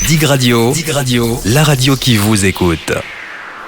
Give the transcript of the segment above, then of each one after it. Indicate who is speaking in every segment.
Speaker 1: Dig Radio, la radio qui vous écoute.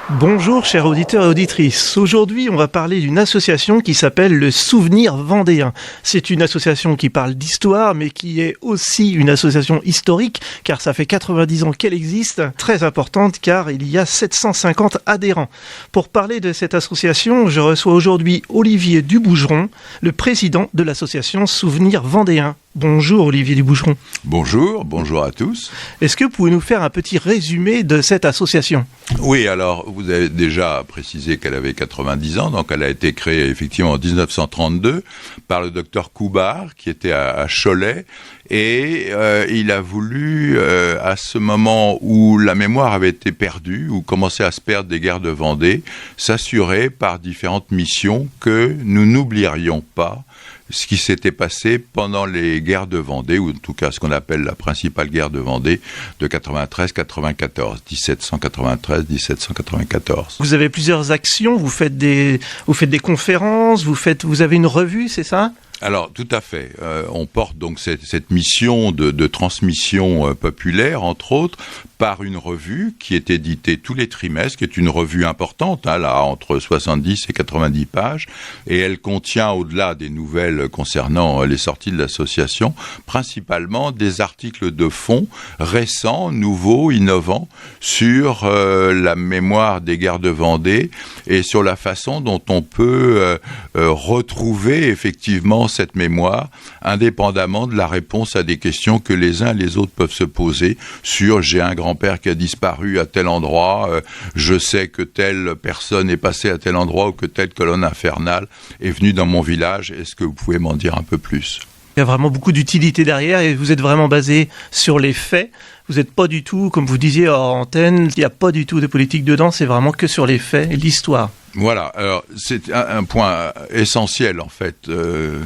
Speaker 2: Bonjour chers auditeurs et auditrices. Aujourd'hui, on va parler d'une association qui s'appelle le Souvenir Vendéen. C'est une association qui parle d'histoire, mais qui est aussi une association historique, car ça fait 90 ans qu'elle existe, très importante car il y a 750 adhérents. Pour parler de cette association, je reçois aujourd'hui Olivier Dubougeron, le président de l'association Souvenir Vendéen. Bonjour Olivier Dubougeron.
Speaker 3: Bonjour à tous.
Speaker 2: Est-ce que vous pouvez nous faire un petit résumé de cette association ?
Speaker 3: Oui, alors vous avez déjà précisé qu'elle avait 90 ans, donc elle a été créée effectivement en 1932 par le docteur Coubard qui était à Cholet, et il a voulu, à ce moment où la mémoire avait été perdue, où commençait à se perdre des guerres de Vendée, s'assurer par différentes missions que nous n'oublierions pas ce qui s'était passé pendant les guerres de Vendée, ou en tout cas ce qu'on appelle la principale guerre de Vendée de 93-94, 1793-1794.
Speaker 2: Vous avez plusieurs actions, vous faites des conférences, vous avez une revue, c'est ça ?
Speaker 3: Alors, tout à fait. On porte donc cette mission de transmission populaire, entre autres, par une revue qui est éditée tous les trimestres, qui est une revue importante, là, entre 70 et 90 pages, et elle contient, au-delà des nouvelles concernant les sorties de l'association, principalement des articles de fond récents, nouveaux, innovants, sur la mémoire des guerres de Vendée et sur la façon dont on peut retrouver effectivement cette mémoire, indépendamment de la réponse à des questions que les uns et les autres peuvent se poser sur « j'ai un grand-père qui a disparu à tel endroit, je sais que telle personne est passée à tel endroit ou que telle colonne infernale est venue dans mon village, est-ce que vous pouvez m'en dire un peu plus ?»
Speaker 2: Il y a vraiment beaucoup d'utilité derrière et vous êtes vraiment basé sur les faits. Vous n'êtes pas du tout, comme vous disiez hors antenne, il n'y a pas du tout de politique dedans, c'est vraiment que sur les faits et l'histoire.
Speaker 3: Voilà, alors c'est un point essentiel en fait,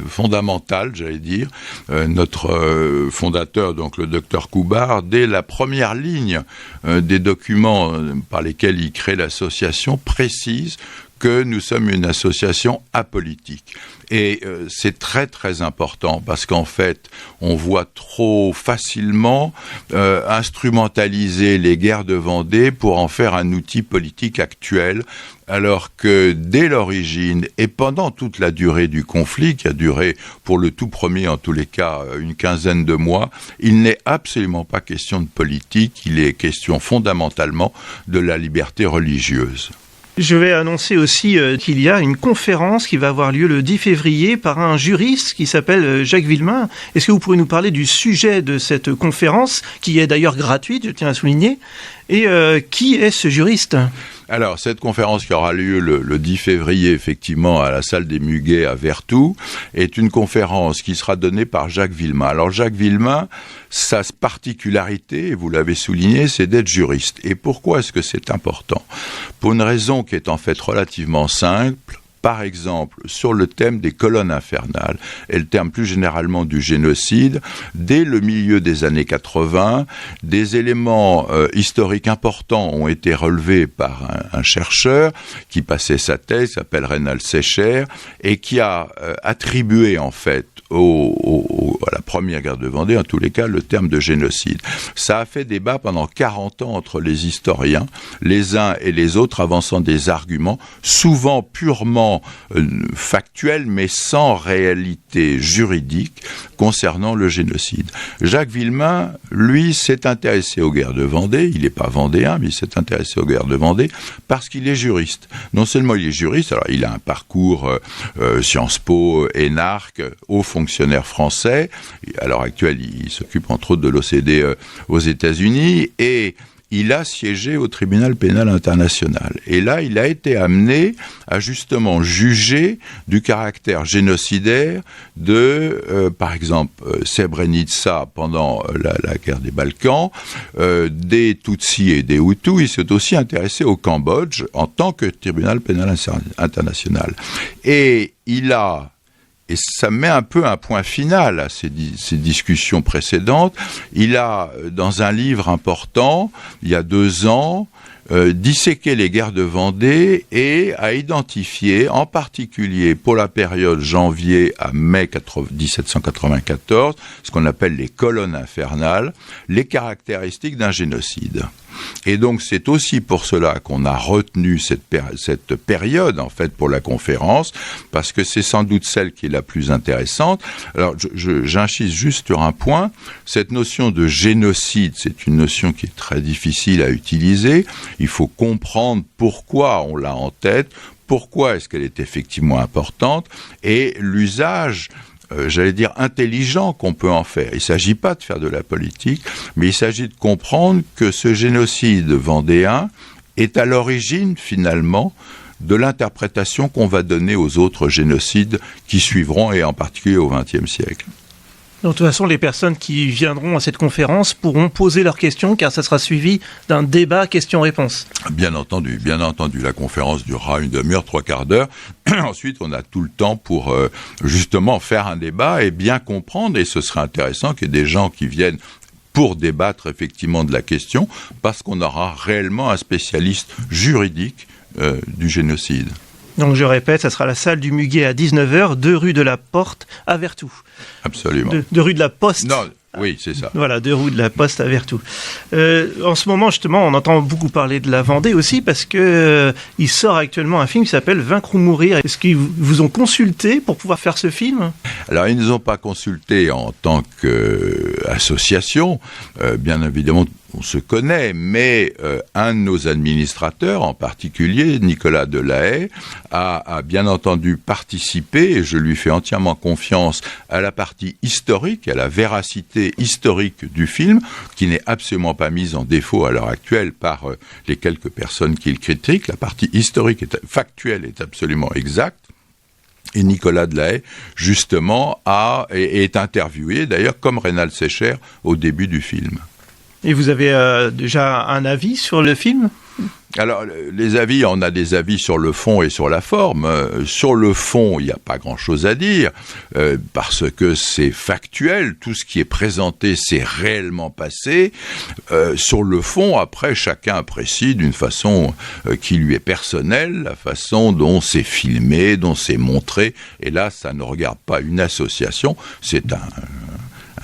Speaker 3: fondamental j'allais dire. Notre fondateur, donc le docteur Coubard, dès la première ligne des documents par lesquels il crée l'association, précise que nous sommes une association apolitique. Et c'est très très important parce qu'en fait, on voit trop facilement instrumentaliser les guerres de Vendée pour en faire un outil politique actuel, alors que dès l'origine et pendant toute la durée du conflit, qui a duré pour le tout premier en tous les cas une quinzaine de mois, il n'est absolument pas question de politique, il est question fondamentalement de la liberté religieuse.
Speaker 2: Je vais annoncer aussi qu'il y a une conférence qui va avoir lieu le 10 février par un juriste qui s'appelle Jacques Villemin. Est-ce que vous pourriez nous parler du sujet de cette conférence, qui est d'ailleurs gratuite, je tiens à souligner, et qui est ce juriste ?
Speaker 3: Alors, cette conférence qui aura lieu le 10 février, effectivement, à la salle des Muguets à Vertou, est une conférence qui sera donnée par Jacques Villemin. Alors, Jacques Villemin, sa particularité, et vous l'avez souligné, c'est d'être juriste. Et pourquoi est-ce que c'est important ? Pour une raison qui est en fait relativement simple. Par exemple, sur le thème des colonnes infernales, et le terme plus généralement du génocide, dès le milieu des années 80, des éléments historiques importants ont été relevés par un chercheur qui passait sa thèse, qui s'appelle Reynald Secher, et qui a attribué en fait à la première guerre de Vendée, en tous les cas, le terme de génocide. Ça a fait débat pendant 40 ans entre les historiens, les uns et les autres, avançant des arguments, souvent purement factuels, mais sans réalité juridique, concernant le génocide. Jacques Villemin, lui, s'est intéressé aux guerres de Vendée. Il n'est pas vendéen, mais il s'est intéressé aux guerres de Vendée parce qu'il est juriste. Non seulement il est juriste, alors il a un parcours Sciences Po, énarque, haut fonctionnaire français. À l'heure actuelle, il s'occupe entre autres de l'OCDE aux États-Unis et il a siégé au tribunal pénal international. Et là, il a été amené à justement juger du caractère génocidaire de, par exemple, Srebrenica pendant la guerre des Balkans, des Tutsis et des Hutus. Il s'est aussi intéressé au Cambodge en tant que tribunal pénal international. Et il a... Et ça met un peu un point final à ces discussions précédentes. Il a, dans un livre important, il y a 2 ans, disséquer les guerres de Vendée et à identifier, en particulier pour la période janvier à mai 1794, ce qu'on appelle les colonnes infernales, les caractéristiques d'un génocide. Et donc c'est aussi pour cela qu'on a retenu cette période en fait pour la conférence, parce que c'est sans doute celle qui est la plus intéressante. Alors j'insiste juste sur un point, cette notion de génocide, c'est une notion qui est très difficile à utiliser, il faut comprendre pourquoi on l'a en tête, pourquoi est-ce qu'elle est effectivement importante, et l'usage j'allais dire intelligent qu'on peut en faire. Il ne s'agit pas de faire de la politique, mais il s'agit de comprendre que ce génocide vendéen est à l'origine, finalement, de l'interprétation qu'on va donner aux autres génocides qui suivront, et en particulier au XXe siècle.
Speaker 2: De toute façon, les personnes qui viendront à cette conférence pourront poser leurs questions, car ça sera suivi d'un débat questions-réponses.
Speaker 3: Bien entendu. La conférence durera une demi-heure, 3/4 d'heure. Ensuite, on a tout le temps pour justement faire un débat et bien comprendre, et ce serait intéressant qu'il y ait des gens qui viennent pour débattre effectivement de la question, parce qu'on aura réellement un spécialiste juridique du génocide.
Speaker 2: Donc je répète, ça sera la salle du Muguet à 19h, 2 rue de la Porte à Vertou.
Speaker 3: Absolument.
Speaker 2: 2 rue de la Poste.
Speaker 3: Non, oui, c'est ça.
Speaker 2: Voilà, 2 rue de la Poste à Vertou. En ce moment, justement, on entend beaucoup parler de la Vendée aussi, parce que il sort actuellement un film qui s'appelle Vaincre ou mourir. Est-ce qu'ils vous ont consulté pour pouvoir faire ce film ?
Speaker 3: Alors, ils ne nous ont pas consultés en tant qu'association. Bien évidemment, on se connaît, mais un de nos administrateurs, en particulier Nicolas Delahaye, a bien entendu participé, et je lui fais entièrement confiance, à la partie historique, à la véracité historique du film, qui n'est absolument pas mise en défaut à l'heure actuelle par les quelques personnes qui le critiquent. La partie historique factuelle est absolument exacte. Et Nicolas Delahaye, justement, est interviewé, d'ailleurs, comme Reynald Secher, au début du film.
Speaker 2: Et vous avez déjà un avis sur le film ?
Speaker 3: Alors, les avis, on a des avis sur le fond et sur la forme. Sur le fond, il n'y a pas grand-chose à dire, parce que c'est factuel, tout ce qui est présenté, c'est réellement passé. Sur le fond, après, chacun apprécie d'une façon qui lui est personnelle, la façon dont c'est filmé, dont c'est montré. Et là, ça ne regarde pas une association, c'est un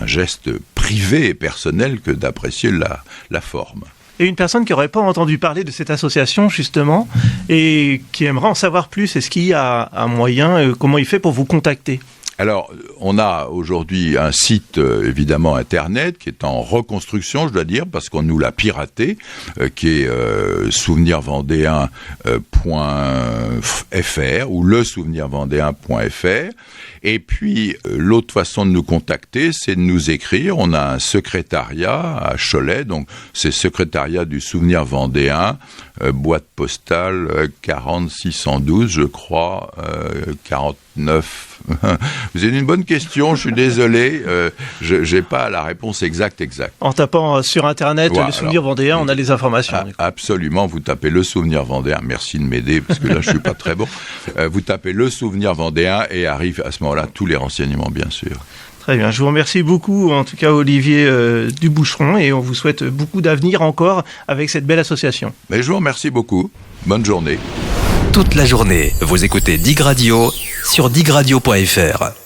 Speaker 3: geste privé et personnel que d'apprécier la forme.
Speaker 2: Et une personne qui n'aurait pas entendu parler de cette association, justement, et qui aimerait en savoir plus, est-ce qu'il y a un moyen, comment il fait pour vous contacter ?
Speaker 3: Alors, on a aujourd'hui un site, évidemment, Internet, qui est en reconstruction, je dois dire, parce qu'on nous l'a piraté, qui est souvenirvendéen.fr ou lesouvenirvendéen.fr. Et puis, l'autre façon de nous contacter, c'est de nous écrire. On a un secrétariat à Cholet, donc c'est secrétariat du Souvenir Vendéen, boîte postale 40612, je crois, 49. Vous avez une bonne question, je suis désolé, je n'ai pas la réponse exacte.
Speaker 2: En tapant sur Internet le Souvenir Vendéen, on a les informations.
Speaker 3: Absolument, vous tapez le Souvenir Vendéen, merci de m'aider, parce que là je ne suis pas très bon. Vous tapez le Souvenir Vendéen et arrive à ce moment-là tous les renseignements, bien sûr.
Speaker 2: Très bien, je vous remercie beaucoup, en tout cas Olivier Duboucheron, et on vous souhaite beaucoup d'avenir encore avec cette belle association.
Speaker 3: Mais je vous remercie beaucoup, bonne journée.
Speaker 1: Toute la journée, vous écoutez Dig Radio sur digradio.fr.